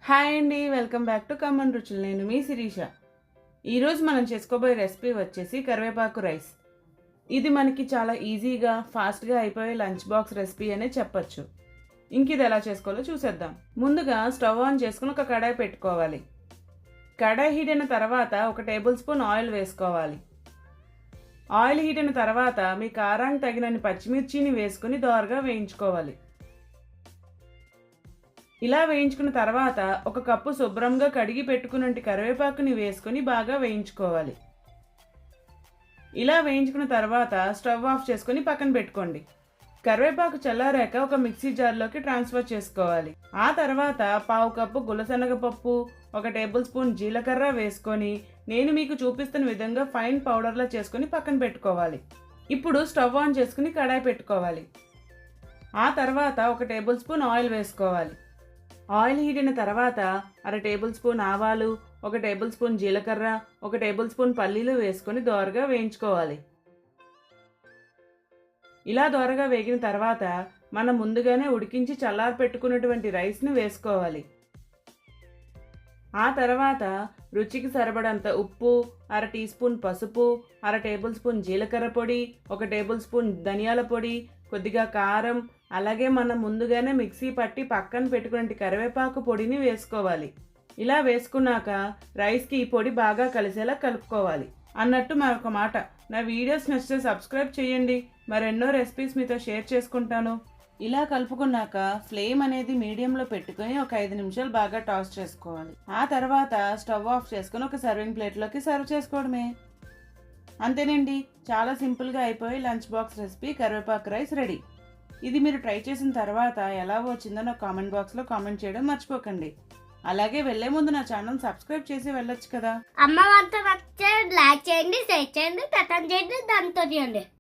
Hi అండి, welcome back to common రుచులు. నేను మీ శిరీష. ఈరోజు మనం చేసుకోబోయే రెసిపీ వచ్చేసి కరివేపాకు రైస్. ఇది మనకి చాలా ఈజీగా ఫాస్ట్గా అయిపోయే లంచ్ బాక్స్ రెసిపీ అనే చెప్పచ్చు. ఇంక ఇది ఎలా చేసుకోవాలో చూసేద్దాం. ముందుగా స్టవ్ ఆన్ చేసుకుని ఒక కడాయి పెట్టుకోవాలి. కడాయి హీట్ అయిన తర్వాత 1 టేబుల్ స్పూన్ ఆయిల్ వేసుకోవాలి. ఆయిల్ హీట్ అయిన తర్వాత మీ కారానికి తగినన్ని పచ్చిమిర్చిని వేసుకుని దోరగా వేయించుకోవాలి. ఇలా వేయించుకున్న తర్వాత 1 కప్పు శుభ్రంగా కడిగి పెట్టుకున్నట్టు కరివేపాకుని వేసుకొని బాగా వేయించుకోవాలి. ఇలా వేయించుకున్న తర్వాత స్టవ్ ఆఫ్ చేసుకొని పక్కన పెట్టుకోండి. కరివేపాకు చల్లారాక ఒక మిక్సీ జార్లోకి ట్రాన్స్ఫర్ చేసుకోవాలి. ఆ తర్వాత 1/2 కప్పు గులశనగపప్పు, 1 టేబుల్ స్పూన్ జీలకర్ర వేసుకొని నేను మీకు చూపిస్తున్న విధంగా ఫైన్ పౌడర్లా చేసుకొని పక్కన పెట్టుకోవాలి. ఇప్పుడు స్టవ్ ఆన్ చేసుకుని కడాయి పెట్టుకోవాలి. ఆ తర్వాత 1 టేబుల్ స్పూన్ ఆయిల్ వేసుకోవాలి. ఆయిల్ హీట్ అయిన తర్వాత 1/2 టేబుల్ స్పూన్ ఆవాలు, 1 టేబుల్ స్పూన్ జీలకర్ర, 1 టేబుల్ స్పూన్ పల్లీలు వేసుకొని దోరగా వేయించుకోవాలి. ఇలా దోరగా వేగిన తర్వాత మనం ముందుగానే ఉడికించి చల్లారి పెట్టుకున్నటువంటి రైస్ని వేసుకోవాలి. ఆ తర్వాత రుచికి సరిపడంత ఉప్పు, 1/2 టీ స్పూన్ పసుపు, 1/2 టేబుల్ స్పూన్ జీలకర్ర పొడి, 1 టేబుల్ స్పూన్ ధనియాల పొడి, కొద్దిగా కారం, అలాగే మనం ముందుగానే మిక్సీ పట్టి పక్కన పెట్టుకునే కరివేపాకు పొడిని వేసుకోవాలి. ఇలా వేసుకున్నాక రైస్కి ఈ పొడి బాగా కలిసేలా కలుపుకోవాలి. అన్నట్టు మరొక మాట, నా వీడియోస్ నచ్చితే సబ్స్క్రైబ్ చేయండి. మరెన్నో రెసిపీస్ మీతో షేర్ చేసుకుంటాను. ఇలా కలుపుకున్నాక ఫ్లేమ్ అనేది మీడియంలో పెట్టుకొని ఒక 5 నిమిషాలు బాగా టాస్ చేసుకోవాలి. ఆ తర్వాత స్టవ్ ఆఫ్ చేసుకుని ఒక సర్వింగ్ ప్లేట్లోకి సర్వ్ చేసుకోవడమే. అంతేనండి, చాలా సింపుల్గా అయిపోయి లంచ్ బాక్స్ రెసిపీ కరివేపాకు రైస్ రెడీ. ఇది మీరు ట్రై చేసిన తర్వాత ఎలా వచ్చిందో నా కామెంట్ బాక్స్లో కామెంట్ చేయడం మర్చిపోకండి. అలాగే వెళ్ళే ముందు నా ఛానల్ సబ్స్క్రైబ్ చేసి వెళ్ళొచ్చు కదా. అమ్మ వంట నచ్చితే లైక్ చేయండి, షేర్ చేయండి, కమెంట్ చేయండి, దాంతో చేయండి.